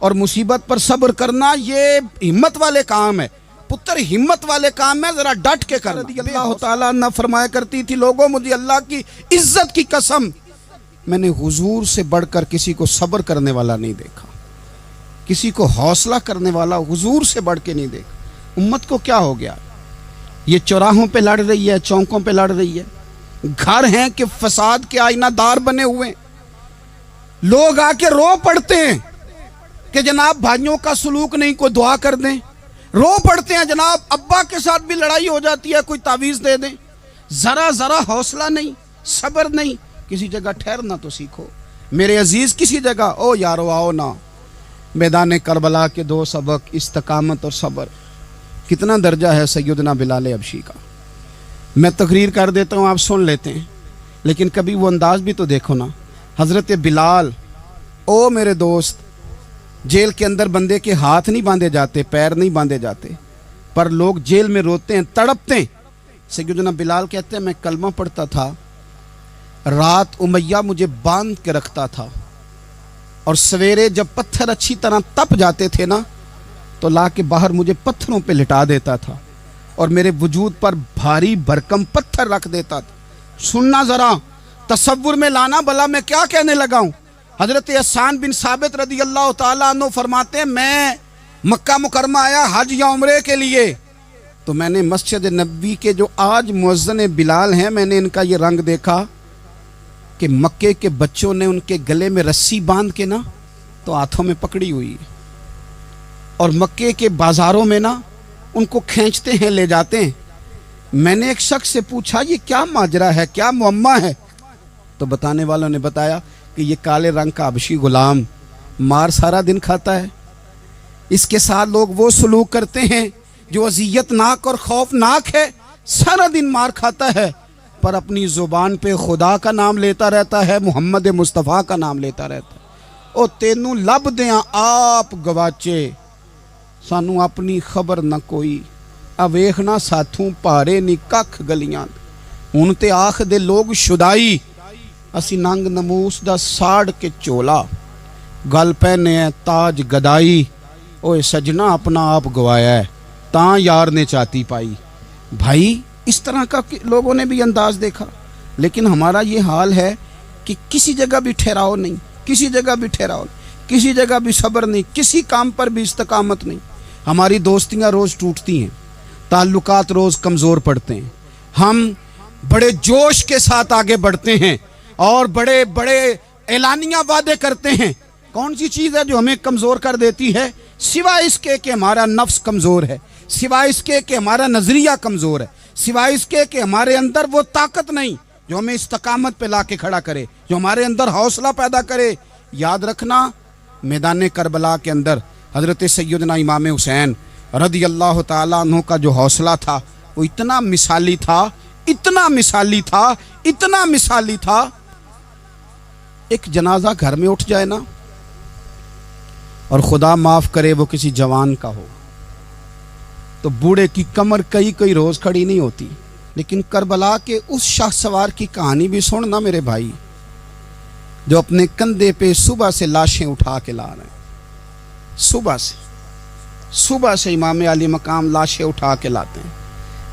और मुसीबत पर सब्र करना ये हिम्मत वाले काम है पुत्र, हिम्मत वाले काम है, जरा डट के कर। अल्लाह ताला न फरमाया करती थी, लोगों मुझे अल्लाह की इज्जत की कसम मैंने हुजूर से बढ़कर किसी को सब्र करने वाला नहीं देखा, किसी को हौसला करने वाला हुजूर से बढ़ के नहीं देखा। उम्मत को क्या हो गया? ये चौराहों पे लड़ रही है, चौकों पे लड़ रही है, घर हैं कि फसाद के आईनादार बने हुए, लोग आके रो पड़ते हैं कि जनाब भाइयों का सलूक नहीं, कोई दुआ कर दें, रो पड़ते हैं जनाब अब्बा के साथ भी लड़ाई हो जाती है, कोई तावीज़ दे दें, जरा जरा हौसला नहीं, सब्र नहीं। किसी जगह ठहरना तो सीखो मेरे अजीज, किसी जगह ओ यारो आओ ना, मैदान करबला के दो सबक, इस्तकामत और सब्र। कितना दर्जा है सैयदना बिलाल अबशी का। मैं तकरीर कर देता हूँ, आप सुन लेते हैं, लेकिन कभी वो अंदाज भी तो देखो ना। हज़रत बिलाल, ओ मेरे दोस्त, जेल के अंदर बंदे के हाथ नहीं बांधे जाते, पैर नहीं बांधे जाते, पर लोग जेल में रोते हैं, तड़पते हैं। सैयदना बिलाल कहते हैं मैं कलमा पढ़ता था, रात उमैया मुझे बांध के रखता था, और सवेरे जब पत्थर अच्छी तरह तप जाते थे ना, तो ला के बाहर मुझे पत्थरों पे लिटा देता था और मेरे वजूद पर भारी भरकम पत्थर रख देता था। सुनना जरा, तसव्वुर में लाना, भला मैं क्या कहने लगा हूँ। हजरत हसन बिन साबित रदी अल्लाह ताला अन्हु फरमाते हैं, मैं मक्का मुकरमा आया हज या उम्रे के लिए, तो मैंने मस्जिद नबी के जो आज मुअज्जिन बिलाल हैं, मैंने इनका ये रंग देखा कि मक्के के बच्चों ने उनके गले में रस्सी बांध के ना तो हाथों में पकड़ी हुई है, और मक्के के बाजारों में ना उनको खींचते हैं, ले जाते हैं। मैंने एक शख्स से पूछा ये क्या माजरा है, क्या मुअम्मा है, तो बताने वालों ने बताया कि ये काले रंग का हबशी गुलाम मार सारा दिन खाता है, इसके साथ लोग वो सलूक करते हैं जो अजियतनाक और खौफनाक है, सारा दिन मार खाता है, पर अपनी ज़ुबान पे खुदा का नाम लेता रहता है, मोहम्मद मुस्तफ़ा का नाम लेता रहता है। ओ तेनू लब दियां आप गवाचे, सानू अपनी खबर न कोई, आ वेखना साथों भारे नी कख गलियां, हुण ते आख दे लोग शुदाई, असी नंग नमूस दा साड़ के चोला, गल पहने है ताज गदाई, ओए सजना अपना आप गवाया है, तां यार ने चाती पाई। भाई इस तरह का लोगों ने भी अंदाज देखा, लेकिन हमारा ये हाल है कि किसी जगह भी ठहराव नहीं, किसी जगह भी ठहराव नहीं, किसी जगह भी सब्र नहीं, किसी काम पर भी इस्तकामत नहीं। हमारी दोस्तियाँ रोज़ टूटती हैं, ताल्लुकात रोज़ कमज़ोर पड़ते हैं, हम बड़े जोश के साथ आगे बढ़ते हैं और बड़े बड़े ऐलानिया वादे करते हैं। कौन सी चीज़ है जो हमें कमज़ोर कर देती है? सिवाय इसके कि हमारा नफ्स कमज़ोर है, सिवाय इसके कि हमारा नज़रिया कमज़ोर है, सिवाय इसके कि हमारे अंदर वो ताकत नहीं जो हमें इस्तकामत पे ला के खड़ा करे, जो हमारे अंदर हौसला पैदा करे। याद रखना, मैदान करबला के अंदर हज़रत सैयदना इमाम हुसैन रदी अल्लाह ताला अन्हु का जो हौसला था वो इतना मिसाली था, इतना मिसाली था, इतना मिसाली था। एक जनाजा घर में उठ जाए ना, और खुदा माफ़ करे वो किसी जवान का हो, तो बूढ़े की कमर कई कई रोज़ खड़ी नहीं होती। लेकिन करबला के उस शाहसवार की कहानी भी सुनना मेरे भाई, जो अपने कंधे पे सुबह से लाशें उठा के ला रहे हैं, सुबह से इमाम अली मकाम लाशें उठा के लाते हैं।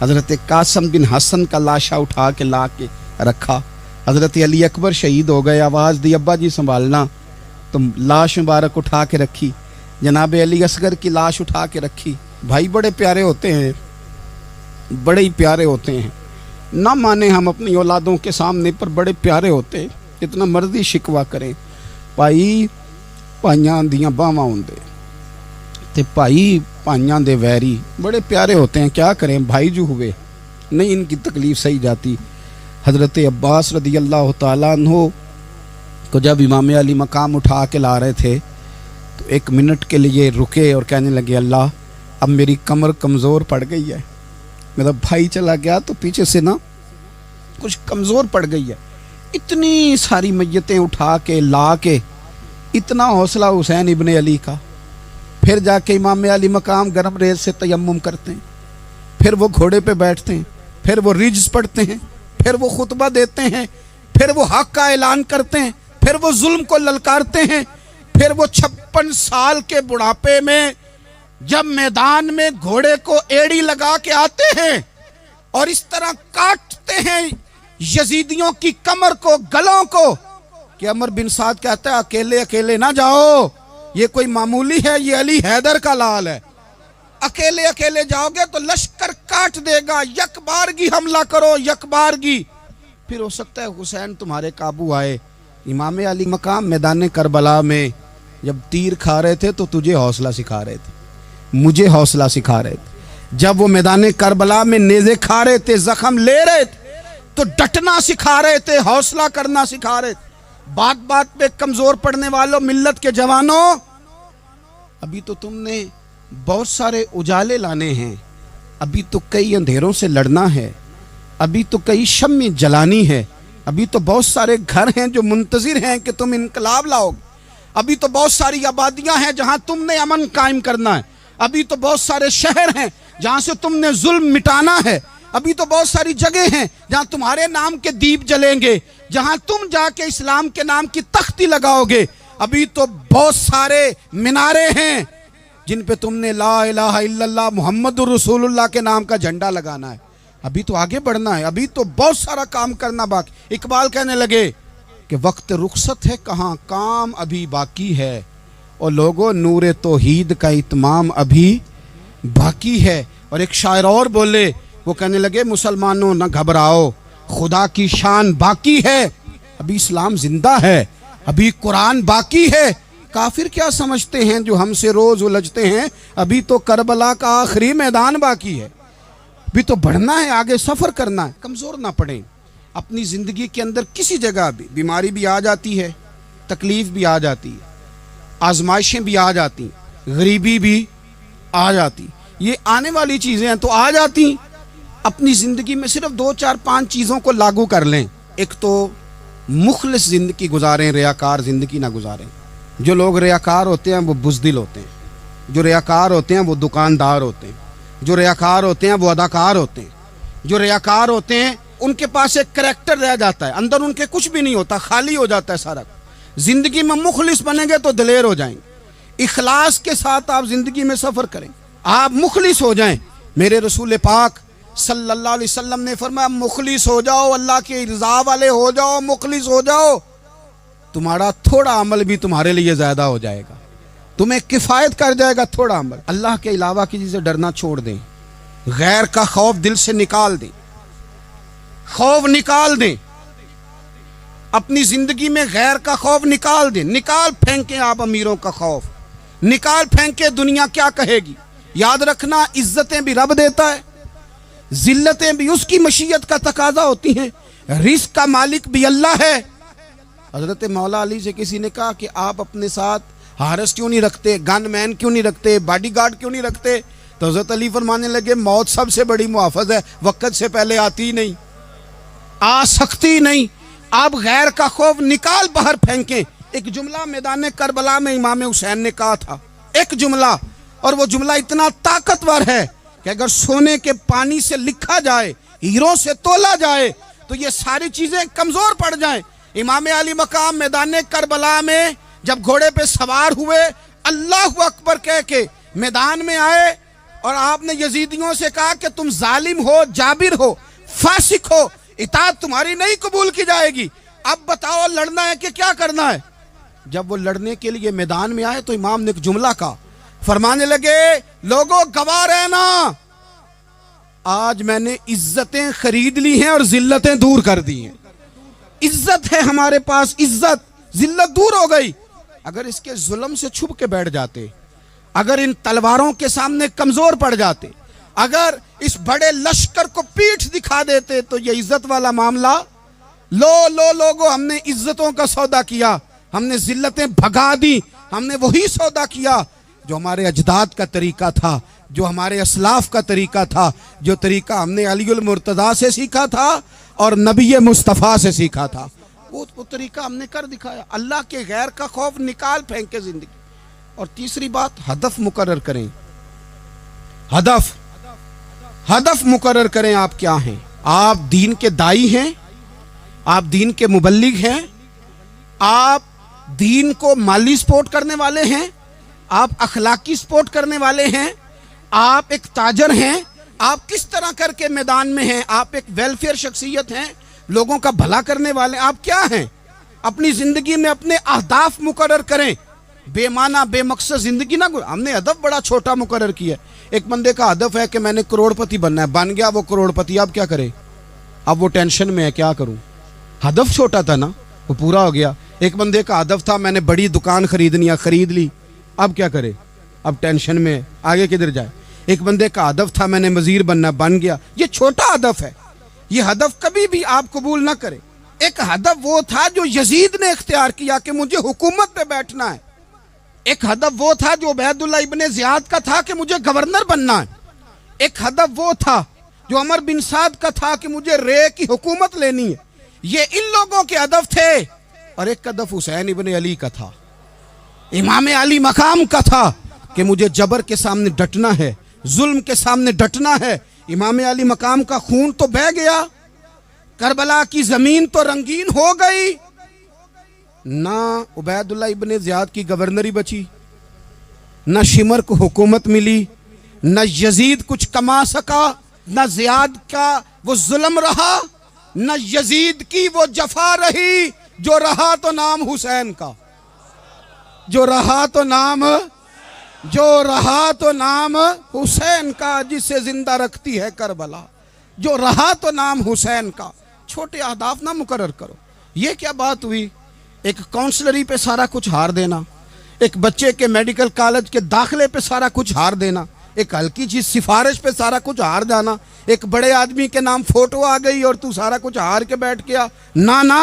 हज़रत कासम बिन हसन का लाशा उठा के ला के रखा, हज़रत अली अकबर शहीद हो गए, आवाज़ दी अब्बा जी संभालना, तो लाश मुबारक उठा के रखी, जनाब अली असगर की लाश उठा के रखी। भाई बड़े प्यारे होते हैं, बड़े ही प्यारे होते हैं, ना माने हम अपनी औलादों के सामने, पर बड़े प्यारे होते हैं, जितना मर्जी शिकवा करें। भाई भाइयां दियां बावां होंदे ते भाई भाइयां दे वैरी, बड़े प्यारे होते हैं, क्या करें भाई जो हुए नहीं इनकी तकलीफ़ सही जाती। हज़रत अब्बास रदी अल्लाह ताला अन्हु को जब इमाम अली मकाम उठा के ला रहे थे, तो एक मिनट के लिए रुके और कहने लगे, अल्लाह अब मेरी कमर कमज़ोर पड़ गई है, मेरा भाई चला गया तो पीछे से ना कुछ कमज़ोर पड़ गई है। इतनी सारी मैयतें उठा के ला के, इतना हौसला हुसैन इब्ने अली का। फिर जाके इमाम अली मकाम गर्म रेत से तयम्मुम करते हैं, फिर वो घोड़े पे बैठते हैं, फिर वो रिज्स पढ़ते हैं, फिर वो खुतबा देते हैं, फिर वो हक का ऐलान करते हैं, फिर वो जुल्म को ललकारते हैं, फिर वो 56 साल के बुढ़ापे में जब मैदान में घोड़े को एड़ी लगा के आते हैं और इस तरह काटते हैं यजीदियों की कमर को, गलों को, कि अमर बिन साद कहता है अकेले अकेले ना जाओ, ये कोई मामूली है, ये अली हैदर का लाल है। अकेले अकेले जाओगे तो लश्कर काट देगा, यकबारगी हमला करो, यकबारगी। फिर हो सकता है हुसैन तुम्हारे काबू आए। इमाम अली मकाम मैदान करबला में जब तीर खा रहे थे तो तुझे हौसला सिखा रहे थे, मुझे हौसला सिखा रहे थे। जब वो मैदान करबला में नेज़े खा रहे थे, जख्म ले रहे थे, तो डटना सिखा रहे थे, हौसला करना सिखा रहे थे। बात बात पे कमजोर पड़ने वालों, मिल्लत के जवानों, अभी तो तुमने बहुत सारे उजाले लाने हैं, अभी तो कई अंधेरों से लड़ना है, अभी तो कई शम्में जलानी है, अभी तो बहुत सारे घर हैं जो मुंतजिर हैं कि तुम इनकलाब लाओगे, अभी तो बहुत सारी आबादियां हैं जहां तुमने अमन कायम करना है, अभी तो बहुत सारे शहर हैं जहां से तुमने जुल्म मिटाना है, अभी तो बहुत सारी जगह हैं जहां तुम्हारे नाम के दीप जलेंगे, जहां तुम जाके इस्लाम के नाम की तख्ती लगाओगे, अभी तो बहुत सारे मीनारे हैं जिन पे तुमने ला इलाहा इल्लल्लाह मुहम्मदुर रसूलुल्लाह के नाम का झंडा लगाना है। अभी तो आगे बढ़ना है, अभी तो बहुत सारा काम करना बाकी। इकबाल कहने लगे कि वक्त रुखसत है कहाँ, काम अभी बाकी है, और लोगों नूरे तौहीद का इत्माम अभी बाकी है। और एक शायर और बोले, वो कहने लगे मुसलमानों न घबराओ, खुदा की शान बाकी है, अभी इस्लाम जिंदा है, अभी कुरान बाकी है। काफिर क्या समझते हैं जो हमसे रोज उलझते हैं, अभी तो करबला का आखिरी मैदान बाकी है, अभी तो बढ़ना है, आगे सफर करना है। कमजोर ना पड़े। अपनी जिंदगी के अंदर किसी जगह भी बीमारी भी आ जाती है, तकलीफ भी आ जाती है, आजमाइशें भी आ जाती, गरीबी भी आ जाती, ये आने वाली चीजें हैं तो आ जाती। अपनी जिंदगी में सिर्फ 2 4 5 चीजों को लागू कर लें। एक तो मुखलिस जिंदगी गुजारें, रियाकार जिंदगी ना गुजारें। जो लोग रियाकार होते हैं वो बुज़दिल होते हैं, जो रियाकार होते हैं वो दुकानदार होते हैं, जो रियाकार होते हैं वो अदाकार होते हैं, जो रियाकार होते हैं उनके पास एक करैक्टर रह जाता है, अंदर उनके कुछ भी नहीं होता, खाली हो जाता है सारा। जिंदगी में मुखलिस बनेंगे तो दिलेर हो जाएंगे। इखलास के साथ आप जिंदगी में सफर करें, आप मुखलिस हो जाएं। मेरे रसूल पाक सल्लल्लाहु अलैहि वसल्लम ने फरमाया मुखलिस हो जाओ, अल्लाह के रज़ा वाले हो जाओ, मुखलिस हो जाओ, तुम्हारा थोड़ा अमल भी तुम्हारे लिए ज्यादा हो जाएगा, तुम्हें किफायत कर जाएगा थोड़ा अमल। अल्लाह के अलावा किसी से डरना छोड़ दें, गैर का खौफ दिल से निकाल दें, खौफ निकाल दें, अपनी जिंदगी में गैर का खौफ निकाल दें। निकाल फेंके आप अमीरों का खौफ, निकाल फेंके दुनिया क्या कहेगी। याद रखना इज्जतें भी रब देता है, जिल्लतें भी उसकी मशीयत का तकाजा होती हैं, रिस्क का मालिक भी अल्लाह है। हजरत मौला अली से किसी ने कहा कि आप अपने साथ हारस क्यों नहीं रखते, गनमैन क्यों नहीं रखते, बॉडीगार्ड क्यों नहीं रखते? तो हजरत अली फरमाने लगे मौत सबसे बड़ी मुआफज है, वक्त से पहले आती नहीं, आ सकती नहीं। आप गैर का खौफ निकाल बाहर फेंकें। एक जुमला मैदान करबला में इमाम हुसैन ने कहा था, एक जुमला, और वो जुमला इतना ताकतवर है कि अगर सोने के पानी से लिखा जाए, हीरों से तोला जाए, तो ये सारी चीजें कमजोर पड़ जाएं। इमाम अली मकाम मैदान करबला में जब घोड़े पे सवार हुए, अल्लाह अकबर कह के मैदान में आए, और आपने यजीदियों से कहा कि तुम जालिम हो, जाबिर हो, फासिक हो, इताअत तुम्हारी नहीं कबूल की जाएगी, अब बताओ लड़ना है कि क्या करना है। जब वो लड़ने के लिए मैदान में आए तो इमाम ने एक जुमला कहा, फरमाने लगे लोगों गवाह रहना, आज मैंने इज्जतें खरीद ली हैं और जिल्लतें दूर कर दी हैं। इज्जत है हमारे पास, इज्जत, जिल्लत दूर हो गई। अगर इसके जुल्म से छुप के बैठ जाते, अगर इन तलवारों के सामने कमजोर पड़ जाते, अगर इस बड़े लश्कर को पीठ दिखा देते, तो ये इज्जत वाला मामला, लो लोगों हमने इज्जतों का सौदा किया, हमने जिल्लतें भगा दी, हमने वही सौदा किया जो हमारे अजदाद का तरीका था, जो हमारे असलाफ का तरीका था, जो तरीका हमने अलीउल मुर्तज़ा से सीखा था और नबी मुस्तफ़ा से सीखा था, वो तरीका हमने कर दिखाया। अल्लाह के गैर का खौफ निकाल फेंके जिंदगी। और तीसरी बात, हदफ मुकर्रर करें। हदफ मुकर्रर करें। आप क्या हैं? आप दीन के दाई हैं, आप दीन के मुबल्लिग हैं, आप दीन को माली सपोर्ट करने वाले हैं, आप अखलाकी सपोर्ट करने वाले हैं, आप एक ताजर हैं, आप किस तरह करके मैदान में हैं, आप एक वेलफेयर शख्सियत हैं, लोगों का भला करने वाले, आप क्या हैं? अपनी जिंदगी में अपने अहदाफ मुकर्रर करें, बेमाना बेमकसद जिंदगी ना। हमने हदफ बड़ा छोटा मुकर्रर किया। एक बंदे का हदफ है कि मैंने करोड़पति बनना है, बन गया वो करोड़पति, अब क्या करे? अब वो टेंशन में है, क्या करूं? हदफ छोटा था ना, वो पूरा हो गया। एक बंदे का हदफ था मैंने बड़ी दुकान खरीदनी है, खरीद ली, अब क्या करे? अब टेंशन में है, आगे किधर जाए? एक बंदे का हदफ था मैंने वजीर बनना, बन गया। ये छोटा हदफ है, ये हदफ कभी भी आप कबूल ना करें। एक हदफ वो था जो यजीद ने इख्तियार किया कि मुझे हुकूमत पे बैठना है। एक हदफ वो था जो उबैदुल्ला इब्ने ज़ियाद का था कि मुझे गवर्नर बनना है। एक हदफ वो था जो अमर बिन साद का था कि मुझे रे की हुकूमत लेनी है। ये इन लोगों के हदफ थे। और एक हदफ हुसैन इब्ने अली का था, इमाम अली मकाम का था कि मुझे जबर के सामने डटना है, जुल्म के सामने डटना है। इमाम अली मकाम का खून तो बह गया, करबला की जमीन तो रंगीन हो गई, ना उबैदुल्ला इब्ने ज़ियाद की गवर्नरी बची, ना शिमर को हुकूमत मिली, ना यजीद कुछ कमा सका, ना ज़ियाद का वो जुल्म रहा, ना यजीद की वो जफा रही। जो रहा तो नाम हुसैन का, जो रहा तो नाम हुसैन का, जिसे जिंदा रखती है करबला। जो रहा तो नाम हुसैन का। छोटे अहदाफ ना मुकर्रर करो। ये क्या बात हुई? एक काउंसलरी पे सारा कुछ हार देना, एक बच्चे के मेडिकल कॉलेज के दाखिले पे सारा कुछ हार देना, एक हल्की चीज सिफारिश पे सारा कुछ हार जाना, एक बड़े आदमी के नाम फोटो आ गई और तू सारा कुछ हार के बैठ गया। ना ना,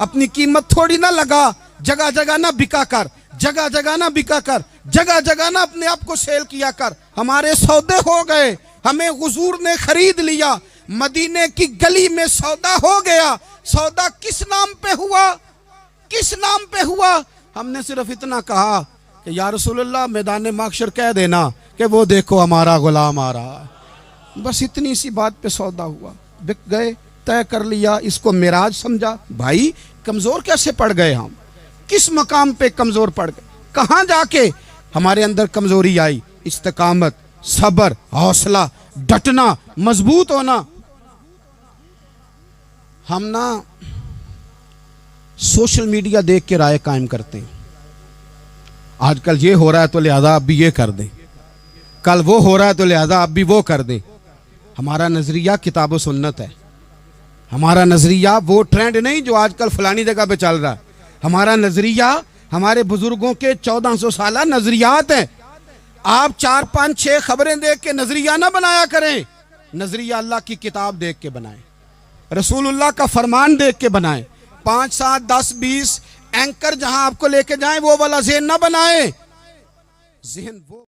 अपनी कीमत थोड़ी ना लगा, जगह जगह ना बिका कर, जगह जगह ना बिका कर, जगह जगह ना अपने आप को सेल किया कर। हमारे सौदे हो गए, हमें हुजूर ने खरीद लिया, मदीने की गली में सौदा हो गया। सौदा किस नाम पे हुआ? किस नाम पे हुआ? हमने सिर्फ इतना कहा कि या रसूलल्लाह मैदान माशर कह देना कि वो देखो हमारा गुलाम आ रहा है। बस इतनी सी बात पे सौदा हुआ, बिक गए, तय कर लिया, इसको मिराज समझा। भाई कमजोर कैसे पड़ गए हम? किस मकाम पे कमजोर पड़ गए? कहां जाके हमारे अंदर कमजोरी आई? इस्तिकामत, सब्र, हौसला, डटना, मजबूत होना। हम ना सोशल मीडिया देख के राय कायम करते हैं। आजकल ये हो रहा है तो लिहाजा आप भी ये कर दें, कल वो हो रहा है तो लिहाजा आप भी वो कर दें। हमारा नजरिया किताब व सुन्नत है। हमारा नजरिया वो ट्रेंड नहीं जो आजकल फलानी जगह पे चल रहा है। हमारा नजरिया हमारे बुजुर्गों के 1400 साल नजरियात हैं। आप 4, 5, 6 खबरें देख के नजरिया ना बनाया करें। नजरिया अल्लाह की किताब देख के बनाएं, रसूलुल्लाह का फरमान देख के बनाएं। 5, 7, 10, 20 एंकर जहां आपको लेके जाएं वो वाला ज़हन ना बनाएं। ज़हन वो